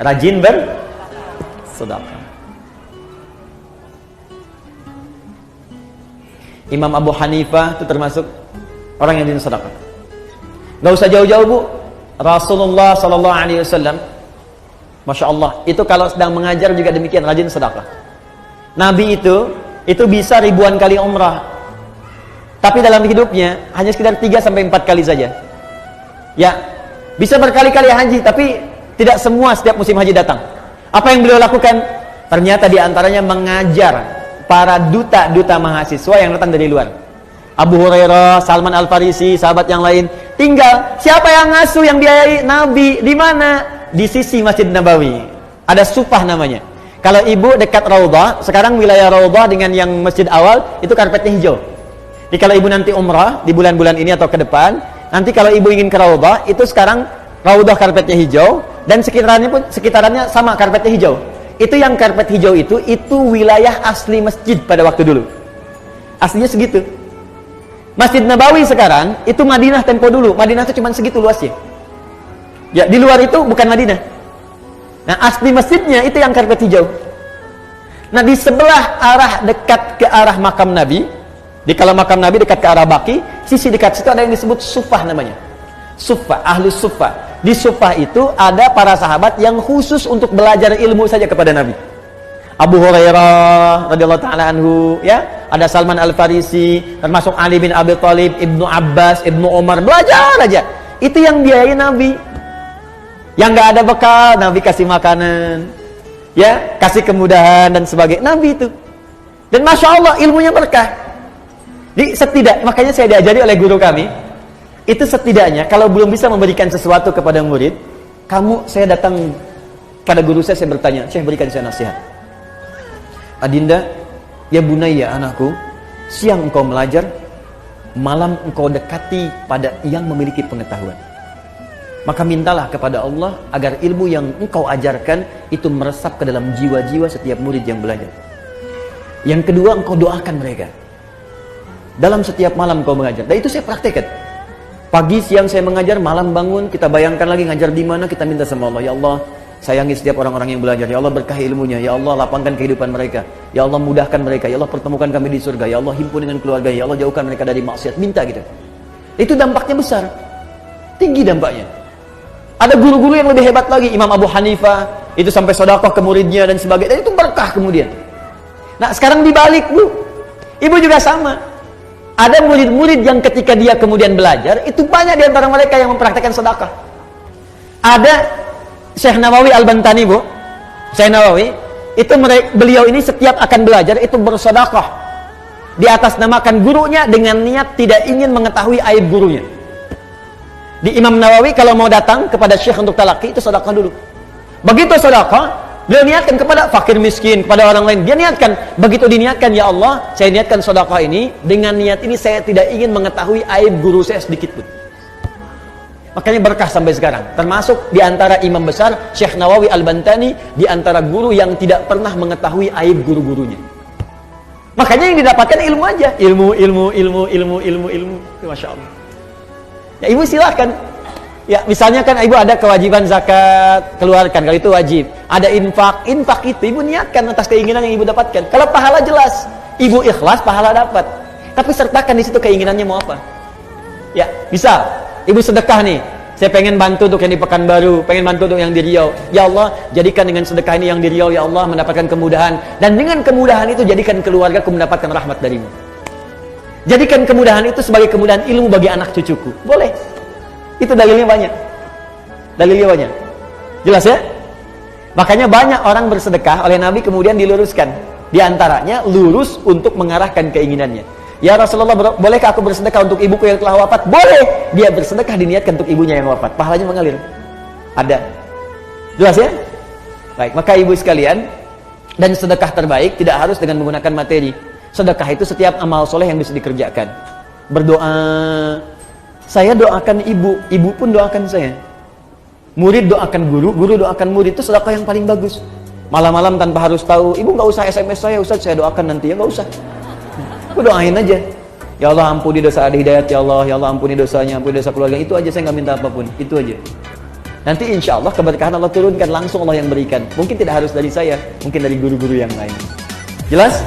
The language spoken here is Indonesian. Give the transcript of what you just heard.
Rajin bersedekah. Imam Abu Hanifah itu termasuk orang yang rajin sedekah. Gak usah jauh-jauh, Bu. Rasulullah sallallahu alaihi wasallam, Masya Allah, itu kalau sedang mengajar juga demikian, rajin sedekah. Nabi itu bisa ribuan kali umrah, tapi dalam hidupnya hanya sekitar 3-4 kali saja. Ya, bisa berkali-kali haji, tapi tidak semua setiap musim haji datang. Apa yang beliau lakukan? Ternyata diantaranya mengajar para duta-duta mahasiswa yang datang dari luar. Abu Hurairah, Salman Al-Farisi, sahabat yang lain. Tinggal siapa yang ngasuh, yang biayai? Nabi. Di mana? Di sisi Masjid Nabawi. Ada Sufah namanya. Kalau ibu dekat Raudhah, sekarang wilayah Raudhah dengan yang masjid awal itu karpetnya hijau. Jadi kalau ibu nanti umrah di bulan-bulan ini atau ke depan, nanti kalau ibu ingin ke Raudhah, itu sekarang Raudhah karpetnya hijau dan sekitarannya sama karpetnya hijau. Itu yang karpet hijau itu wilayah asli masjid pada waktu dulu. Aslinya segitu. Masjid Nabawi sekarang itu Madinah tempo dulu. Madinah itu cuma segitu luasnya. Ya, di luar itu bukan Madinah. Nah, asli masjidnya itu yang karpet hijau. Nah, di sebelah arah dekat ke arah makam Nabi, kalau makam Nabi dekat ke arah Baqi, sisi dekat situ ada yang disebut Sufah namanya. Sufah, Ahlus Sufah. Di Sufah itu ada para sahabat yang khusus untuk belajar ilmu saja kepada Nabi. Abu Hurairah radhiyallahu taala anhu, ya, ada Salman Al-Farisi, termasuk Ali bin Abi Thalib, Ibnu Abbas, Ibnu Umar, belajar aja. Itu yang biayai Nabi. Yang nggak ada bekal, Nabi kasih makanan, ya, kasih kemudahan dan sebagainya. Nabi itu. Dan Masya Allah, ilmunya berkah. Jadi makanya saya diajari oleh guru kami, itu setidaknya kalau belum bisa memberikan sesuatu kepada murid, saya datang pada guru saya bertanya, Syekh, berikan saya nasihat. Adinda, ya bunayya, anakku, siang engkau belajar, malam engkau dekati pada yang memiliki pengetahuan. Maka mintalah kepada Allah agar ilmu yang engkau ajarkan itu meresap ke dalam jiwa-jiwa setiap murid yang belajar. Yang kedua, engkau doakan mereka. Dalam setiap malam engkau mengajar. Dan itu saya praktekkan. Pagi, siang saya mengajar, malam bangun, kita bayangkan lagi ngajar di mana, kita minta sama Allah, ya Allah, sayangi setiap orang-orang yang belajar. Ya Allah, berkahi ilmunya. Ya Allah, lapangkan kehidupan mereka. Ya Allah, mudahkan mereka. Ya Allah, pertemukan kami di surga. Ya Allah, himpun dengan keluarga. Ya Allah, jauhkan mereka dari maksiat. Minta gitu. Itu dampaknya besar. Tinggi dampaknya. Ada guru-guru yang lebih hebat lagi. Imam Abu Hanifah, itu sampai sedekah ke muridnya dan sebagainya. Dan itu berkah kemudian. Nah, sekarang dibalik, Bu. Ibu juga sama. Ada murid-murid yang ketika dia kemudian belajar, itu banyak di antara mereka yang mempraktekkan sedekah. Ada Syekh Nawawi Al-Bantani, Bu. Syekh Nawawi, beliau ini setiap akan belajar itu bersedekah. Di atas namakan gurunya dengan niat tidak ingin mengetahui aib gurunya. Di Imam Nawawi kalau mau datang kepada syekh untuk talaqi itu sedekah dulu. Begitu sedekah, beliau niatkan kepada fakir miskin, kepada orang lain. Dia niatkan, begitu diniatkan, ya Allah, saya niatkan sedekah ini, dengan niat ini saya tidak ingin mengetahui aib guru saya sedikit pun. Makanya berkah sampai sekarang. Termasuk di antara imam besar Syekh Nawawi Al-Bantani, di antara guru yang tidak pernah mengetahui aib guru-gurunya. Makanya yang didapatkan ilmu aja, ilmu. Masya Allah. Ya, ibu silahkan. Ya, misalnya kan ibu ada kewajiban zakat, keluarkan, kalau itu wajib. Ada infak itu ibu niatkan atas keinginan yang ibu dapatkan. Kalau pahala jelas, ibu ikhlas, pahala dapat. Tapi sertakan di situ keinginannya mau apa. Ya, misal ibu sedekah nih, saya pengen bantu untuk yang di Pekanbaru, pengen bantu untuk yang di Riau. Ya Allah, jadikan dengan sedekah ini yang di Riau, ya Allah, mendapatkan kemudahan. Dan dengan kemudahan itu, jadikan keluargaku mendapatkan rahmat darimu. Jadikan kemudahan itu sebagai kemudahan ilmu bagi anak cucuku. Boleh. Itu dalilnya banyak. Jelas ya? Makanya banyak orang bersedekah oleh Nabi kemudian diluruskan. Di antaranya lurus untuk mengarahkan keinginannya. Ya Rasulullah, bolehkah aku bersedekah untuk ibuku yang telah wafat? Boleh. Dia bersedekah diniatkan untuk ibunya yang wafat. Pahalanya mengalir. Ada. Jelas ya? Baik, maka ibu sekalian, dan sedekah terbaik tidak harus dengan menggunakan materi. Sedekah itu setiap amal soleh yang bisa dikerjakan. Berdoa, saya doakan ibu pun doakan saya. Murid doakan guru doakan murid. Itu sedekah yang paling bagus. Malam-malam tanpa harus tahu, ibu nggak usah SMS saya, Ustaz, saya doakan nanti. Ya nggak usah. Aku doain aja. Ya Allah, ampuni dosa Adi Hidayat, ya Allah ampuni dosanya, ampuni dosa keluarga. Itu aja, saya nggak minta apapun. Itu aja. Nanti insya Allah keberkahan Allah turunkan, langsung Allah yang berikan. Mungkin tidak harus dari saya, mungkin dari guru-guru yang lain. Jelas?